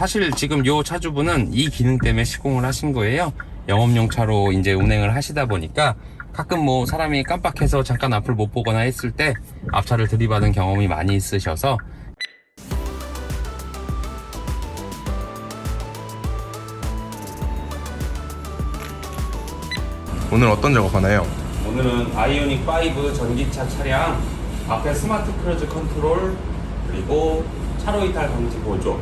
사실 지금 요 차주분은 이 기능 때문에 시공을 하신 거예요. 영업용 차로 이제 운행을 하시다 보니까 가끔 뭐 사람이 깜빡해서 잠깐 앞을 못 보거나 했을 때 앞차를 들이받은 경험이 많이 있으셔서. 오늘 어떤 작업하나요? 오늘은 아이오닉 5 전기차 차량 앞에 스마트 크루즈 컨트롤 그리고 차로 이탈 방지 보조,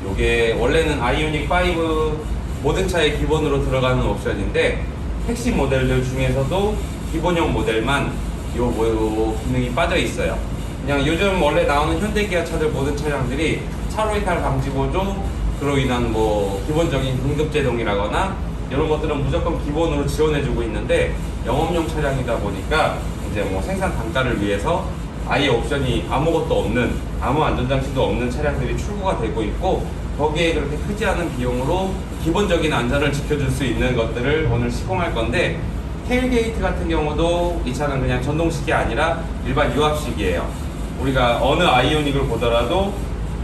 요게 원래는 아이오닉 5 모든 차에 기본으로 들어가는 옵션인데 택시 모델들 중에서도 기본형 모델만 요 기능이 빠져 있어요. 그냥 요즘 원래 나오는 현대기아 차들 모든 차량들이 차로 이탈 방지 보조, 그로 인한 뭐 기본적인 긴급제동이라거나 이런 것들은 무조건 기본으로 지원해주고 있는데, 영업용 차량이다 보니까 이제 뭐 생산 단가를 위해서 아예 옵션이 아무것도 없는, 아무 안전장치도 없는 차량들이 출고가 되고 있고, 거기에 그렇게 크지 않은 비용으로 기본적인 안전을 지켜줄 수 있는 것들을 오늘 시공할 건데, 테일게이트 같은 경우도 이 차는 그냥 전동식이 아니라 일반 유압식이에요. 우리가 어느 아이오닉을 보더라도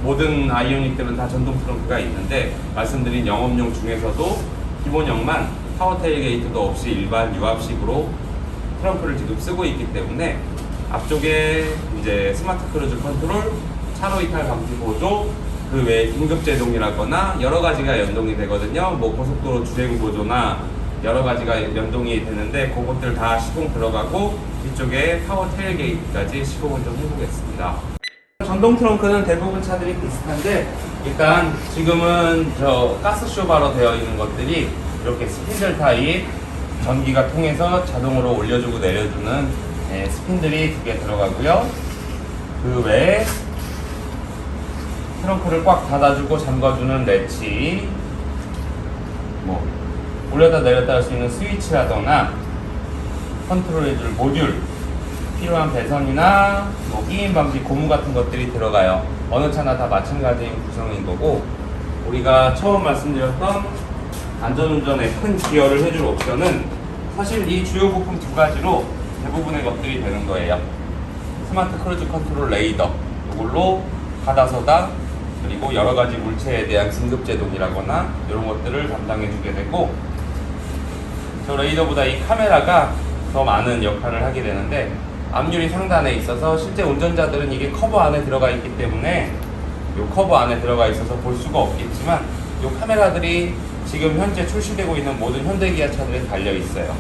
모든 아이오닉들은 다 전동 트렁크가 있는데, 말씀드린 영업용 중에서도 기본형만 파워 테일게이트도 없이 일반 유압식으로 트렁크를 지금 쓰고 있기 때문에, 앞쪽에 이제 스마트 크루즈 컨트롤, 차로 이탈 방지 보조, 그 외에 긴급 제동이라거나 여러 가지가 연동이 되거든요. 뭐 고속도로 주행 보조나 여러 가지가 연동이 되는데, 그것들 다 시공 들어가고 뒤쪽에 파워 테일게이트까지 시공을 좀 해보겠습니다. 전동 트렁크는 대부분 차들이 비슷한데, 일단 지금은 저 가스 쇼바로 되어 있는 것들이 이렇게 스핀들 타입, 전기가 통해서 자동으로 올려주고 내려주는 스핀들이 2개 들어가고요. 그 외에 트렁크를 꽉 닫아주고 잠궈주는 레치, 뭐 올렸다 내렸다 할 수 있는 스위치라거나 컨트롤해줄 모듈, 필요한 배선이나 뭐 끼임 방지 고무 같은 것들이 들어가요. 어느 차나 다 마찬가지인 구성인 거고, 우리가 처음 말씀드렸던 안전운전에 큰 기여를 해줄 옵션은 사실 이 주요 부품 2가지로 대부분의 것들이 되는 거예요. 스마트 크루즈 컨트롤 레이더, 이걸로 가다서다, 그리고 여러 가지 물체에 대한 긴급 제동이라거나 이런 것들을 담당해 주게 되고, 저 레이더보다 이 카메라가 더 많은 역할을 하게 되는데, 앞유리 상단에 있어서 실제 운전자들은 이게 커버 안에 들어가 있기 때문에 이 커버 안에 들어가 있어서 볼 수가 없겠지만, 이 카메라들이 지금 현재 출시되고 있는 모든 현대기아 차들에 달려 있어요.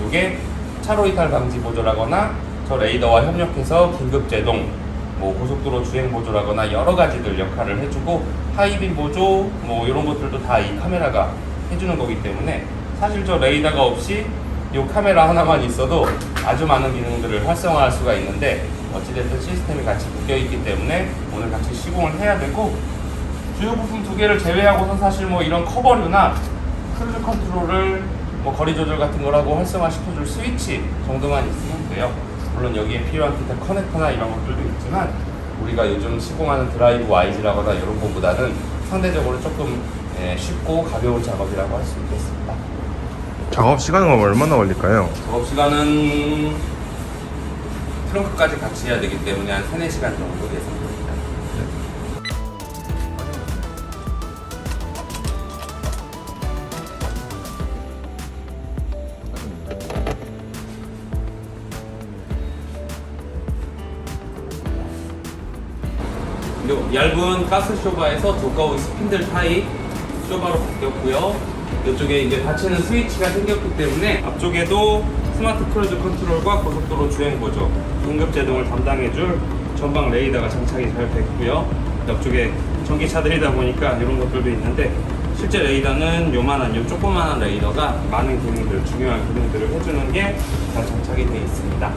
이게 차로 이탈 방지 보조라거나 저 레이더와 협력해서 긴급 제동, 뭐 고속도로 주행 보조라거나 여러 가지들 역할을 해주고, 하이빔 보조 뭐 이런 것들도 다 이 카메라가 해주는 거기 때문에, 사실 저 레이더가 없이 이 카메라 하나만 있어도 아주 많은 기능들을 활성화할 수가 있는데, 어찌됐든 시스템이 같이 묶여 있기 때문에 오늘 같이 시공을 해야 되고, 주요 부품 2개를 제외하고는 사실 뭐 이런 커버류나 크루즈 컨트롤을 뭐 거리 조절 같은 거라고 활성화 시켜줄 스위치 정도만 있으면 돼요. 물론 여기에 필요한 기타 커넥터나 이런 것들도 있지만, 우리가 요즘 시공하는 드라이브 YG라거나 이런 것보다는 상대적으로 조금 쉽고 가벼운 작업이라고 할 수 있겠습니다. 작업 시간은 얼마나 걸릴까요? 작업 시간은 트렁크까지 같이 해야 되기 때문에 한 3-4시간 정도 예상됩니다. 그리고 얇은 가스 쇼바에서 두꺼운 스핀들 타입 쇼바로 바뀌었고요. 이쪽에 이제 닫히는 스위치가 생겼기 때문에 앞쪽에도 스마트 크루즈 컨트롤과 고속도로 주행 보조, 긴급 제동을 담당해줄 전방 레이더가 장착이 잘 됐고요. 옆쪽에 전기차들이다 보니까 이런 것들도 있는데, 실제 레이더는 요만한, 요 조그만한 레이더가 많은 기능들, 중요한 기능들을 해주는 게 잘 장착이 되어 있습니다.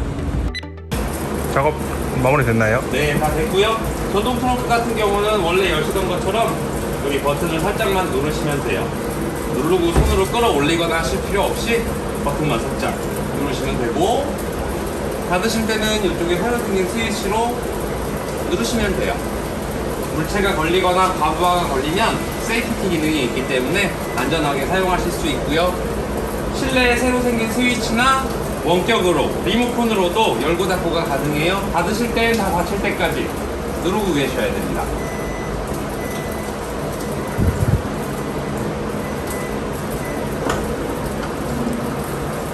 작업 마무리 됐나요? 네, 다 됐고요. 전동 트렁크 같은 경우는 원래 여시던 것처럼 여기 버튼을 살짝만 누르시면 돼요. 누르고 손으로 끌어올리거나 하실 필요 없이 버튼만 살짝 누르시면 되고, 닫으실 때는 이쪽에 새로 생긴 스위치로 누르시면 돼요. 물체가 걸리거나 과부하가 걸리면 세이프티 기능이 있기 때문에 안전하게 사용하실 수 있고요. 실내에 새로 생긴 스위치나 원격으로 리모컨으로도 열고 닫고가 가능해요. 닫으실 때는 다 닫힐 때까지 누르고 계셔야 됩니다.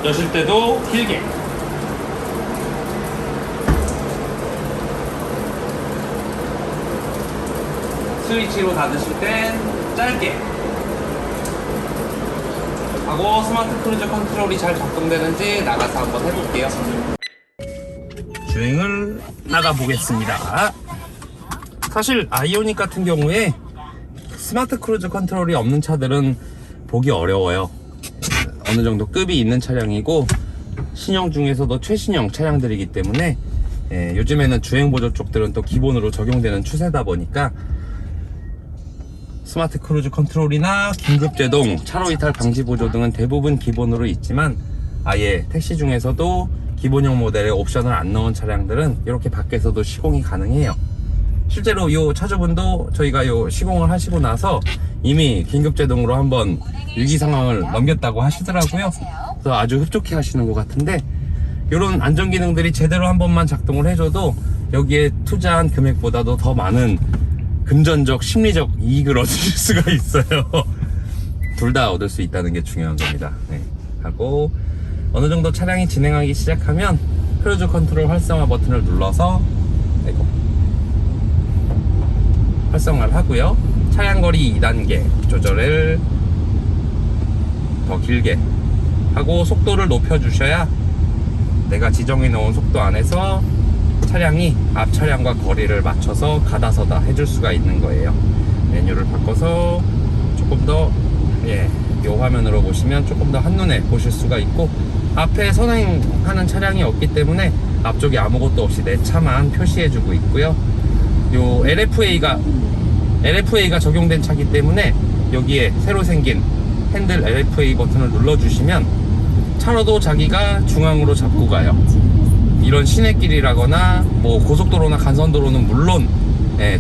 여실 때도 길게. 스위치로 닫으실 땐 짧게 하고, 스마트 크루즈 컨트롤이 잘 작동되는지 나가서 한번 해볼게요. 주행을 나가보겠습니다. 사실 아이오닉 같은 경우에 스마트 크루즈 컨트롤이 없는 차들은 보기 어려워요. 어느 정도 급이 있는 차량이고 신형 중에서도 최신형 차량들이기 때문에 요즘에는 주행보조 쪽들은 또 기본으로 적용되는 추세다 보니까 스마트 크루즈 컨트롤이나 긴급제동, 차로 이탈 방지 보조 등은 대부분 기본으로 있지만, 아예 택시 중에서도 기본형 모델의 옵션을 안 넣은 차량들은 이렇게 밖에서도 시공이 가능해요. 실제로 이 차주분도 저희가 요 시공을 하시고 나서 이미 긴급제동으로 한번 위기 상황을 넘겼다고 하시더라고요. 그래서 아주 흡족해 하시는 것 같은데, 이런 안전 기능들이 제대로 한 번만 작동을 해줘도 여기에 투자한 금액보다도 더 많은 금전적, 심리적 이익을 얻으실 수가 있어요. 둘 다 얻을 수 있다는 게 중요한 겁니다. 네. 하고 어느 정도 차량이 진행하기 시작하면 크루즈 컨트롤 활성화 버튼을 눌러서 활성화를 하고요. 차량 거리 2단계 조절을 더 길게 하고, 속도를 높여주셔야 내가 지정해 놓은 속도 안에서 차량이 앞 차량과 거리를 맞춰서 가다서다 해줄 수가 있는 거예요. 메뉴를 바꿔서 조금 더, 요 화면으로 보시면 조금 더 한눈에 보실 수가 있고, 앞에 선행하는 차량이 없기 때문에 앞쪽에 아무것도 없이 내 차만 표시해주고 있고요. 요 LFA가 적용된 차기 때문에 여기에 새로 생긴 핸들 LFA 버튼을 눌러주시면 차로도 자기가 중앙으로 잡고 가요. 이런 시내길이라거나 뭐 고속도로나 간선도로는 물론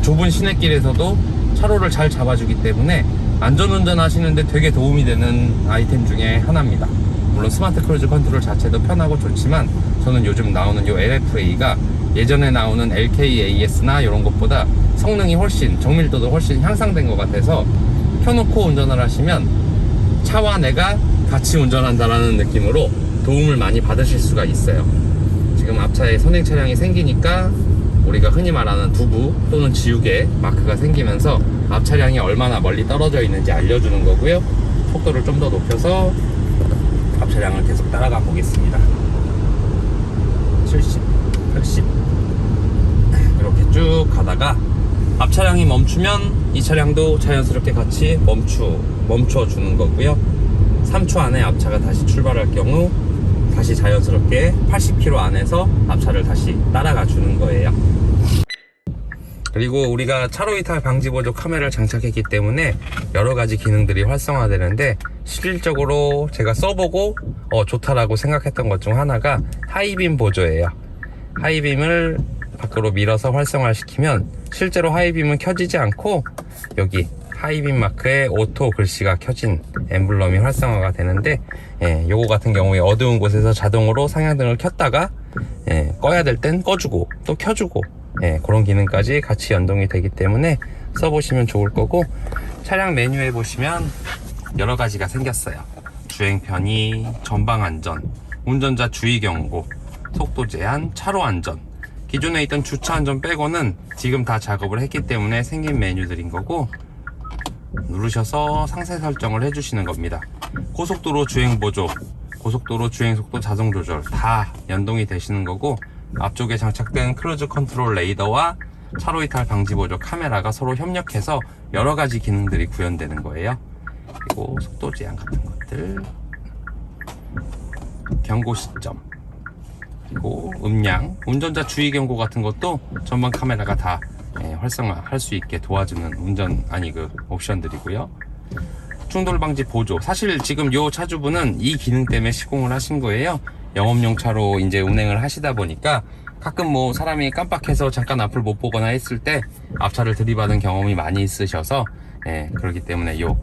좁은 시내길에서도 차로를 잘 잡아주기 때문에 안전운전 하시는데 되게 도움이 되는 아이템 중에 하나입니다. 물론 스마트 크루즈 컨트롤 자체도 편하고 좋지만, 저는 요즘 나오는 요 LFA가 예전에 나오는 LKAS나 이런 것보다 성능이 훨씬, 정밀도도 훨씬 향상된 것 같아서 켜놓고 운전을 하시면 차와 내가 같이 운전한다라는 느낌으로 도움을 많이 받으실 수가 있어요. 지금 앞차에 선행 차량이 생기니까 우리가 흔히 말하는 두부 또는 지우개 마크가 생기면서 앞 차량이 얼마나 멀리 떨어져 있는지 알려주는 거고요. 속도를 좀 더 높여서 앞 차량을 계속 따라가 보겠습니다. 70, 80 이렇게 쭉 가다가 앞 차량이 멈추면 이 차량도 자연스럽게 같이 멈춰 주는 거고요. 3초 안에 앞차가 다시 출발할 경우 다시 자연스럽게 80km 안에서 앞차를 다시 따라가 주는 거예요. 그리고 우리가 차로 이탈 방지 보조 카메라를 장착했기 때문에 여러 가지 기능들이 활성화되는데, 실질적으로 제가 써보고 좋다라고 생각했던 것 중 하나가 하이빔 보조예요. 하이빔을 밖으로 밀어서 활성화시키면 실제로 하이빔은 켜지지 않고 여기 하이빔 마크에 오토 글씨가 켜진 엠블럼이 활성화가 되는데, 요거 같은 경우에 어두운 곳에서 자동으로 상향등을 켰다가 꺼야 될 땐 꺼주고 또 켜주고 그런 기능까지 같이 연동이 되기 때문에 써보시면 좋을 거고, 차량 메뉴에 보시면 여러 가지가 생겼어요. 주행 편의, 전방 안전, 운전자 주의 경고, 속도 제한, 차로 안전. 기존에 있던 주차 안전 빼고는 지금 다 작업을 했기 때문에 생긴 메뉴들인 거고, 누르셔서 상세 설정을 해주시는 겁니다. 고속도로 주행 보조, 고속도로 주행 속도 자동 조절 다 연동이 되시는 거고, 앞쪽에 장착된 크루즈 컨트롤 레이더와 차로 이탈 방지 보조 카메라가 서로 협력해서 여러 가지 기능들이 구현되는 거예요. 그리고 속도 제한 같은 것들, 경고 시점, 그리고 음량, 운전자 주의 경고 같은 것도 전방 카메라가 다 활성화할 수 있게 도와주는 옵션들이고요. 충돌 방지 보조, 사실 지금 요 차주분은 이 기능 때문에 시공을 하신 거예요. 영업용 차로 이제 운행을 하시다 보니까 가끔 뭐 사람이 깜빡해서 잠깐 앞을 못 보거나 했을 때 앞차를 들이받은 경험이 많이 있으셔서 그렇기 때문에 요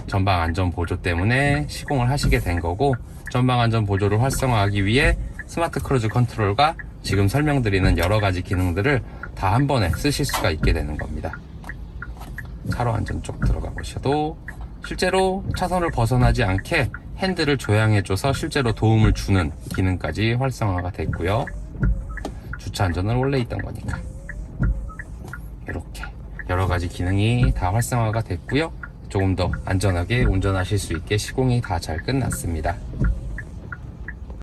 전방 안전 보조 때문에 시공을 하시게 된 거고, 전방 안전 보조를 활성화하기 위해 스마트 크루즈 컨트롤과 지금 설명드리는 여러 가지 기능들을 다 한 번에 쓰실 수가 있게 되는 겁니다. 차로 안전 쪽 들어가 보셔도 실제로 차선을 벗어나지 않게 핸들을 조향해줘서 실제로 도움을 주는 기능까지 활성화가 됐고요. 주차 안전은 원래 있던 거니까. 이렇게 여러가지 기능이 다 활성화가 됐고요. 조금 더 안전하게 운전하실 수 있게 시공이 다 잘 끝났습니다.